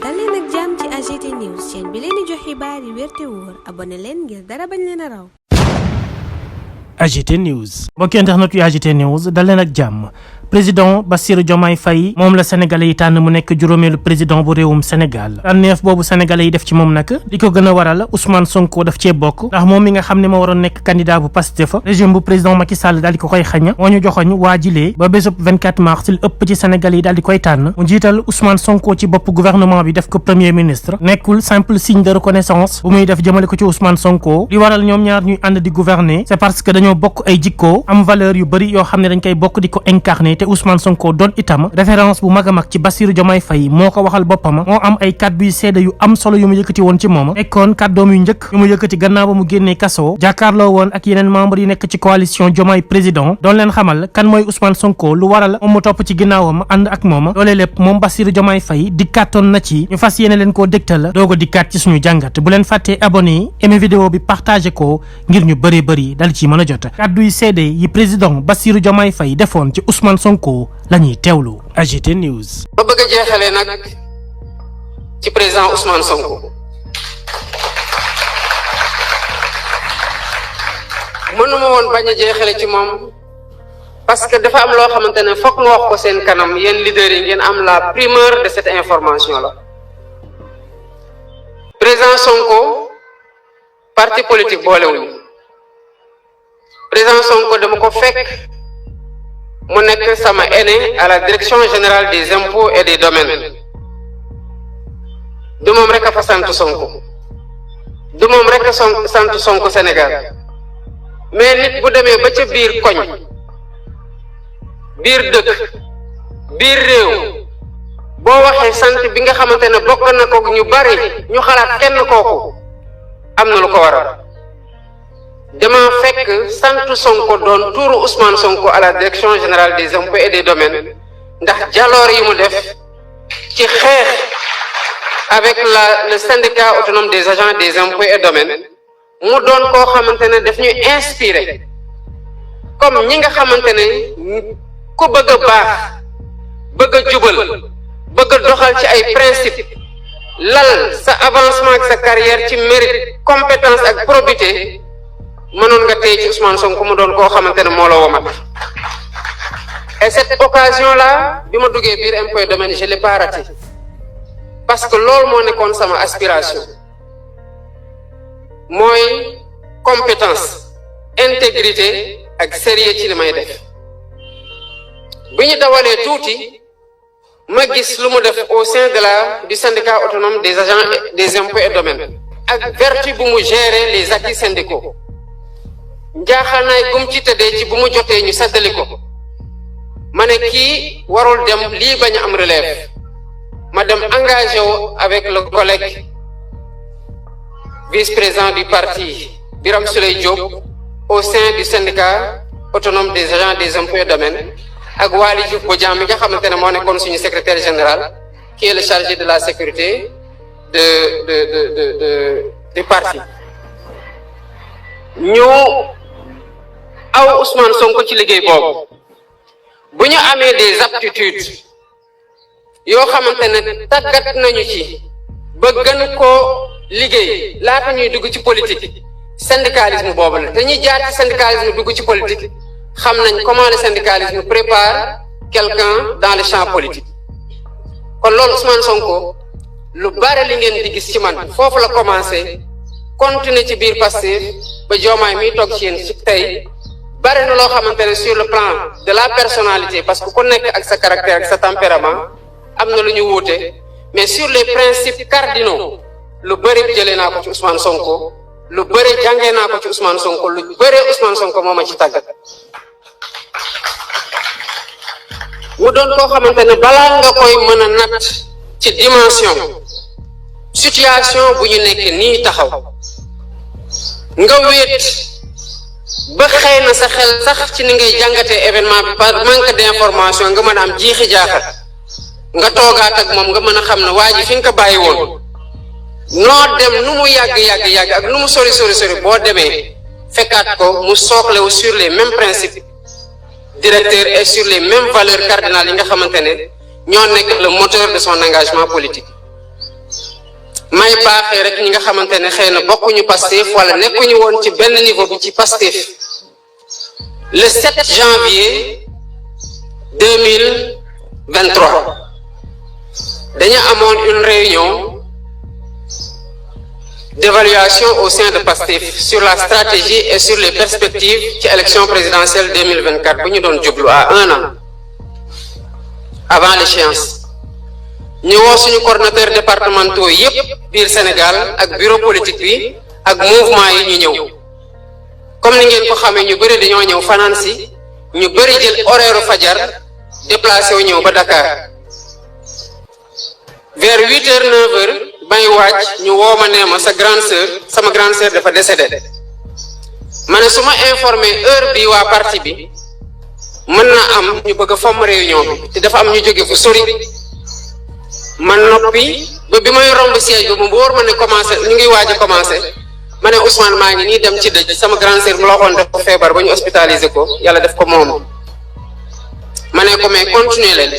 dal leen ak jàmm ci AGT News chaîne bi leen di jox xibaar yi wér te wóor abonné leen ngir dara bañ leen a raw. AGT News mbokki internet yu AGT News dal leen ak jàmm. président Bassirou Diomaye Faye moom la sénégalais yi tànn mu nekk juróomeelu président bu réewum Sénégal tànneef boobu sénégalais yi def ci moom nag li ko gën a waral Ousmane Sonko daf cee bokk ndax moom mi nga xam ne moo waroon nekk candidat bu Pastef régime bu président Macky Sall daal di ko koy xañ moo ñu joxoñ waajilee ba bésub 24 mars li ëpp ci sénégalais yi daal di koy tànn mu jiital Ousmane Sonko ci bopp gouvernement bi def ko premier ministre nekkul simple signe de reconnaissance bu muy def jëmale ko ci Ousmane Sonko li waral ñoom ñaar ñuy ànd di gouverner c'est parce que dañoo bokk ay jikko am valeur yu bëri yoo xam ne dañ koy bokk di ko incarner te Ousmane Sonko doon itam référence bu mag a mag ci Bassirou Diomaye Faye moo ko waxal boppam moo am ay kàddu yu seede yu am solo yu mu yëkkati woon ci moom nekkoon kàddoom yu njëkk yu mu yëkkati gannaaw ba mu génnee kaso jàkkaarloo woon ak yeneen membre yi nekk ci coalition Diomaye président doon leen xamal kan mooy Ousmane Sonko lu waral moom mu topp ci ginnaawam ànd ak moom loolee lépp moom Bassirou Diomaye Faye dikkaatoon na ci ñu fas yéene leen koo dégtal doogo dikkaat ci suñu jàngat bu leen fàttee abonné aimé vidéo bi partagé ko ngir ñu bëri dal ci mën a jot kàddu yu seede yi président Bassirou Diomaye Faye defoon ci Ousmane Sonko lañuy teewlu AGT News. ba bëgg a jeexalee nag ci président Ousmane Sonko mënuma woon bañ a jeexale ci moom parce que dafa am loo xamante ne fokk nga wax ko seen kanam yéen leaders yi ngeen am la primeur de cette information là. président Sonko parti politique boolewuñu président Sonko dama ko fekk mu nekk sama aîné à la direction générale des impôts et des domaines du moom rek a fa sant Sonko du moom rek a sant Sonko Sénégal mais nit bu demee ba ca biir koñ biir dëkk biir réew boo waxee sant bi nga xamante ne bokk na ko ñu bari ñu xalaat kenn kooku am na lu ko waral dama fekk sant Sonko doon tuuru Ousmane Sonko à la direction générale des impôts et des domaines ndax jaloor yi mu def ci xeex avec le syndicat autonome des agents des impôts et domaines mu doon koo xamante ne daf ñuy inspiré comme ñi nga xamante ne ku bëgg a baax bëgg a jubal bëgg a doxal ci ay principe lal sa avancement ak sa carrière ci mérite compétence ak probité mënoon nga tey ci Ousmane Sonko mu doon koo xamante ne moo la womat et cette occasion là bi ma duggee biir impôt et domaine je l'ai pas raté parce que loolu moo nekkoon sama aspiration mooy compétence intégrité ak sérieux ci li may def bi ñu dawalee tuuti ma gis lu mu def au sein du syndicat autonome des agents des impôts et domaines ak vertu bu mu gérer les acquis syndicaux njaaxal naay gum ci tëddee ci bu mu jotee ñu saddali ko ma ne kii warul dem lii bañ a am relève ma dem engagé wu avec le collègue vice-président du parti Birame Souleye Diop au sein du syndicat autonome des agents des impôts et domaines ak Waly Diouf Bodian mi nga xamante ne moo nekkoon suñu secrétaire général qui est le chargé de la sécurité du parti ñu aw Ousmane Sonko ci liggéey boobu bu ñu amee des aptitudes yoo xamante ne tàggat nañu ci ba gën koo liggéey laata ñuy dugg ci politique syndicalisme boobu la te ñuy jaar ci syndicalisme dugg ci politique xam nañ comment le syndicalisme prépare quelqu'un dans le champ politique kon loolu Ousmane Sonko lu bare li ngeen di gis ci man foofu la commencé continuer ci biir Pastef ba Diomaye mi toog ci yéen ci tey bare na loo xamante ne sur le plan de la personnalité parce que ku nekk ak sa caractère ak sa tempérament am na lu ñu wuute mais sur les principes cardinaux lu bëri jëlee naa ko ci Ousmane Sonko lu bëri jàngee naa ko ci Ousmane Sonko lu bëri Ousmane Sonko moo ma ci tàggat mu doon koo xamante ne balaa nga koy mën a natt ci dimension situation bu ñu nekk nii taxaw nga wéet ba xëy na sa xel sax ci ni ngay jàngatee événement bi par manque d'information nga mën a am jiixi jaaxal nga toogaat ak moom nga mën a xam ne waa ji fi nga ko bàyyi woon noo dem nu mu yàgg ak nu mu sori boo demee fekkaat ko mu sooklewu sur les mêmes principes directeurs et sur les mêmes valeurs cardinales yi nga xamante ne ñoo nekk le moteur de son engagement politique may baaxee rek ñi nga xamante ne xëy na bokkuñu Pastef wala nekkuñu woon ci benn niveau bi ci Pastef le 7 janvier 2023 dañu amoon une réunion d'évaluation au sein de Pastef sur la stratégie et sur les perspectives ci élection présidentielle 2024 bu ñu doon jublu à 1 an avant l'échéance ñu woo suñu coordonnateurs départementaux yépp biir Sénégal ak bureau politique bi ak mouvement yi ñu ñëw comme ni ngeen ko xamee ñu bëri dañoo ñëw fanaan si ñu bëri jël horaire fajar déplacé wu ñëw ba Dakar vers 8h 9h bay waaj ñu woo ma nee ma sama grande sœur dafa décédé ma ne su ma informé heure bi waa parti bi mën na am ñu bëgg a fomm réunion bi te dafa am ñu jóge fu sori man noppi ba bi may romb siège bi mu wóor ma ne commencé ñu ngi waaj a commencé ma ne Ousmane maa ngi nii dem ci dëj sama grande sœur mu la waxoon dafa feebar ba ñu hospitalisé ko yàlla def ko moom ma ne ko mais continuer leen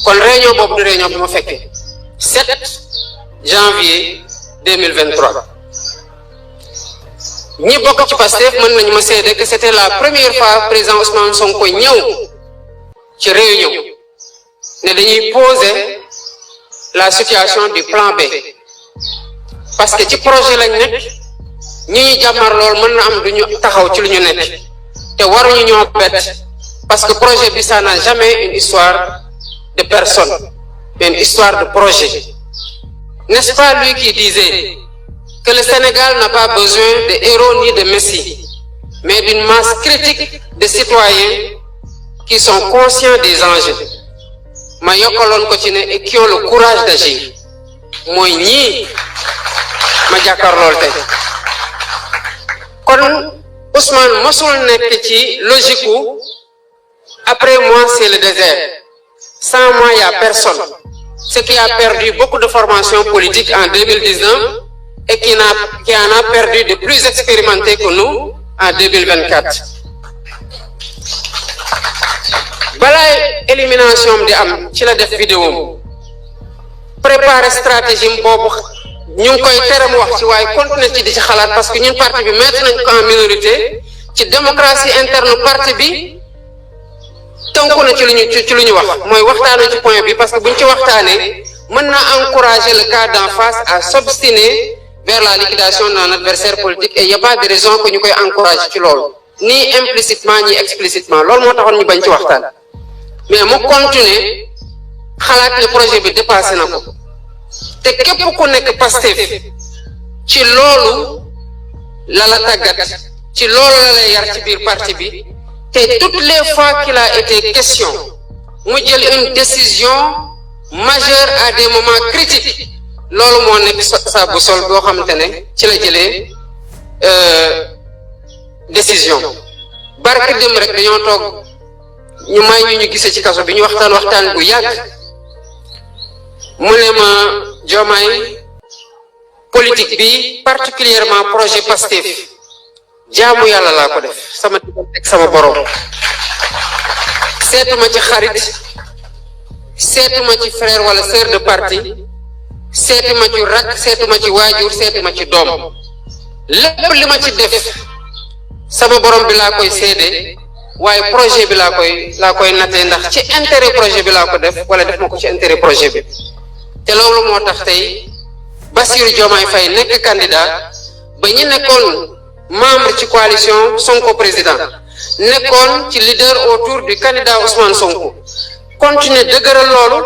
kon réunion boobu du réunion bi ma fekkee 7 janvier 2023 ñi bokk ci Pastef mën nañu ma seede que c'était la première fois président Ousmane Sonko ñëw ci réunion ne dañuy poser la situation du plan B parce que ci projet lañ nekk ñi ñu jàmmar lool mën na am duñu taxaw ci lu ñu nekk te waruñu ñoo bett parce que projet bi ça n'a jamais une histoire de personne mais une histoire de projet. N'est-ce pas lui qui disait que le Sénégal n'a pas besoin de héros ni de messie, mais d'une masse critique de citoyens qui sont conscients des enjeux. Ma yokkaloon ko ci ne et qui ont le courage d'agir mooy ñii ma jàkkaarlool tey kon Ousmane mosul nekk ci logique u après moi c'est le désert sans moi il y a personne. Ce qui a perdu beaucoup de formations politiques en 2019 et qui en a perdu de plus expérimentés que nous en 2024. Balaay élimination di am ci la def vidéo préparer stratégie boobu ñu ngi koy tere mu wax ci waaye continuer ci di ci xalaat parce que ñun parti bi mettre nañ ko en minorité ci démocratie interne parti bi tënku na ci lu ñu wax mooy waxtaanee ci point bi parce que buñ ci waxtaanee mën na encourager le cas d'en face à s'obstiner vers la liquidation d'un adversaire politique et il y a pas de raison que ñu koy encourager ci loolu ni implicitement ni explicitement loolu moo taxoon ñu bañ ci waxtaan mais mu continuer xalaat ne projet bi dépassé na ko te képp ku nekk Pastef ci loolu la la tàggat ci loolu la lay yar ci biir parti bi te toutes les fois qu'il a été question mu jël une décision majeure à des moments critiques loolu moo nekk sa boussole boo xamante ne ci la jëlee décision barke dem rek dañoo toog ñu may ñu gisee ci kaso bi ñu waxtaan bu yàgg mu ne ma Diomaye politique bi particulièrement projet Pastef jaamu yàlla laa ko def sama teg sama borom seetuma ci xarit seetuma ci frère wala sœur de parti seetuma ci rak seetuma ci waajur seetuma ci doom lépp li ma ci def sama borom bi laa koy seede waaye projet bi laa koy nattee ndax ci intérêt projet bi laa ko def wala def ma ko ci intérêt projet bi te loolu moo tax tey Bassirou Diomaye Faye nekk candidat ba ñu nekkoon membre ci coalition Sonko président nekkoon ci leader autour du candidat Ousmane Sonko continuer dëgëral loolu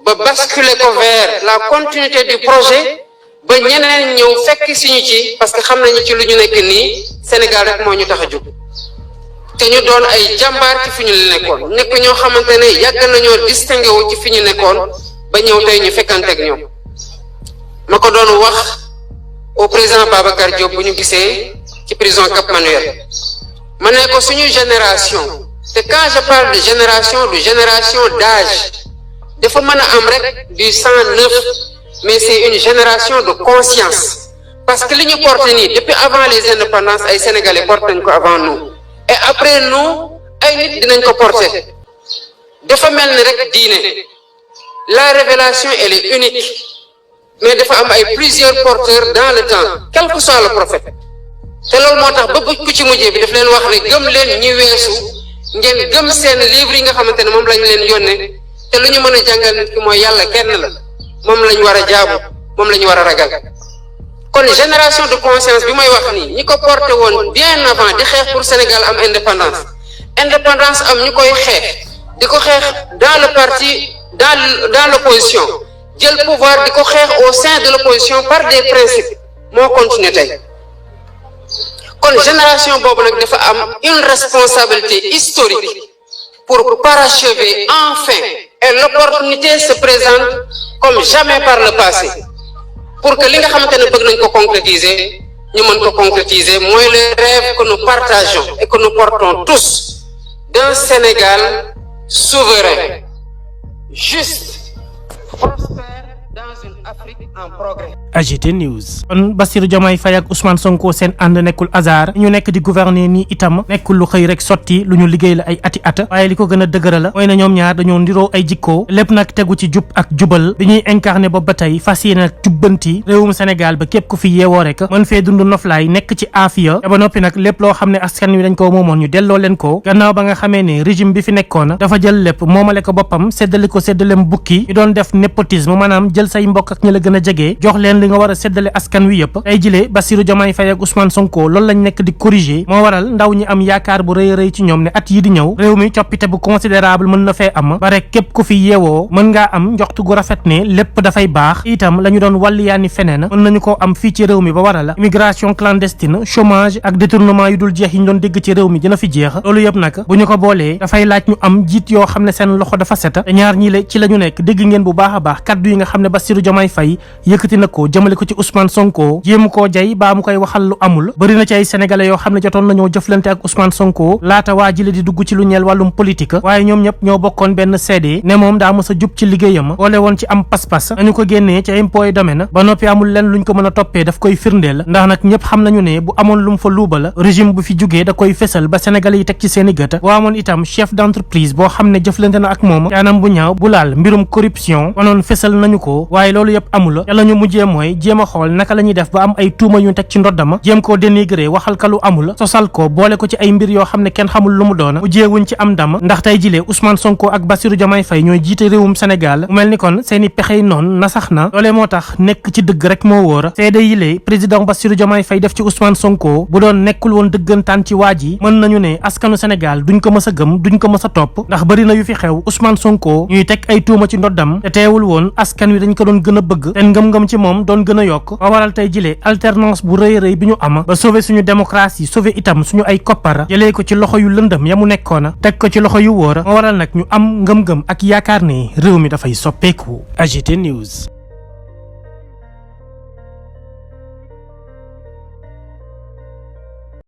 ba basculer ko vers la continuité du projet ba ñeneen ñëw fekk si ñu ci parce que xam nañu ci lu ñu nekk nii Sénégal rek moo ñu tax a jóg te ñu doon ay jàmbaar ci fi ñu nekkoon nekk ñoo xamante ne yàgg nañoo distingué wu ci fi ñu nekkoon ba ñëw tey ñu fekkanteeg ñoom ma ko doon wax au président Babacar Diop bu ñu gisee ci prison Cap Manuel ma ne ko suñu génération te quand je parle de génération d'âge dafa mën a am rek du sang neuf mais c'est une génération de conscience parce que li ñu porté nii depuis avant les indépendances ay sénégalais porté nañ ko avant nous et après nous ay nit dinañ ko porté dafa mel ni rek diine la révélation elle est unique mais dafa am ay plusieurs porteurs dans le temps quel que soit le prophète te loolu moo tax ba ku ci mujjee bi daf leen wax ne gëm leen ñi weesu ngeen gëm seen livre yi nga xamante ne moom lañ leen yónnee te lu ñu mën a jàngal nit ki mooy yàlla kenn la moom lañ war a jaamu moom la ñu war a ragal kon génération de conscience bi may wax nii ñi ko porté woon bien avant di xeex pour Sénégal am indépendance am ñu koy xeex di ko xeex dans le parti dans l'opposition jël pouvoir di ko xeex au sein de l'opposition par des principes moo continuer tey kon génération boobu nag dafa am une responsabilité historique pour parachever enfin et l'opportunité se présente comme jamais par le passé pour que li nga xamante ne bëgg nañ ko concrétiser ñu mën ko concrétiser mooy le rêve que nous partageons et que nous portons tous d'un Sénégal souverain juste prospère dans une Afrique en progrès. AGT News. kon Bassirou Diomaye Faye ak Ousmane Sonko seen ànd nekkul hasard ñu nekk di gouverner nii itam nekkul lu xëy rek sotti lu ñu liggéey la ay ati ata waaye li ko gën a dëgëra la mooy na ñoom ñaar dañoo ndiroo ay jikkoo lépp nag tegu ci jub ak jubal bi ñuy incarné ba tey fas yéene nag jubbanti réewum Sénégal ba képp ku fi yeewoo rek mën fee dund noflaay nekk ci aafiya te ba noppi nag lépp loo xam ne askan wi dañ ko moomoon ñu delloo leen ko gannaaw ba nga xamee ne régime bi fi nekkoon dafa jël lépp moomale ko boppam séddalem bukki ñu doon def népotisme maanaam jël say mbokk ak ñi la gën a jege jox leen li nga war a séddale askan wi yëpp tey jilee Bassirou Diomaye Faye ak Ousmane Sonko loolu lañ nekk di corriger moo waral ndaw ñi am yaakaar bu rëy a rëy ci ñoom ne at yi di ñëw réew mi coppite bu considérable mën na fee am ba rek képp ku fi yeewoo mën ngaa am njoxtu gu rafet ne lépp dafay baax itam la ñu doon wàlliyaani feneen mën nañu ko am fii ci réew mi ba waral immigration clandestine chômage ak détournement yu dul jeex yi ñu doon dégg ci réew mi dina fi jeex loolu yëpp nag bu ñu ko boolee dafay laaj ñu am jiit yoo xam ne seen loxo dafa set te ñaar ñi la ci la ñu nekk dégg ngeen bu baax a baax kaddu yi nga xam ne Bassirou Diomaye Faye yëkkati na ko jëmale ko ci Ousmane Sonko jéem koo jay baa mu koy waxal lu amul bëri na ci ay sénégalais yoo xam ne jotoon nañoo jëflante ak Ousmane Sonko laata waa jile di dugg ci lu ñeel wàllum politique waaye ñoom ñëpp ñoo bokkoon benn seede ne moom daa mës a jub ci liggéeyam boole woon ci am pas-pas nañu ko génnee ci impôt et domaine ba noppi amul leen luñ ko mën a toppee daf koy firndeel ndax nag ñëpp xam nañu ne bu amoon lu mu fa luuba la régime bu fi jugee da koy fésal ba sénégalais yi teg ci seeni gët boo amoon itam chef d'entreprise boo xam ne jëflante na ak moom ci anam bu ñaaw bu laal mbirum corruption wanoon fésal nañu ko waaye loolu yëpp amul te la ñu mujjee mooy jéem a xool naka la ñuy def ba am ay tuuma yu teg ci ndoddama jéem koo dénigré waxal ka lu amul sosal ko boole ko ci ay mbir yoo xam ne kenn xamul lu mu doona mujjeewuñ ci am ndam ndax tey jilee Ousmane Sonko ak Bassirou Diomaye Faye ñooy jiite réewum Sénégal mu mel ni kon seeni pexey noonu na sax na loolee moo tax nekk ci dëgg rek moo wóor seede yilee président Bassirou Diomaye Faye def ci Ousmane Sonko bu doon nekkul woon dëggantaan ci waa ji mën nañu ne askanu Sénégal duñ ko mës a gëm duñ ko mës a topp ndax bëri na yu fi xew Ousmane Sonko ñuy teg ay tuuma ci ndoddam te teewul woon askan wi dañ ko doon gën a bëgg te ngëm-ngëm ci moom doon gën a yokk ba waral tey jilee alternance bu rëy rëy bi ñu am ba sauver suñu démocratie sauver itam suñu ay koppar jëlee ko ci loxo yu lëndëm ya mu nekkoona teg ko ci loxo yu wóor moo waral nag ñu am ngëm-ngëm ak yaakaar ne réew mi dafay soppeeku AGT News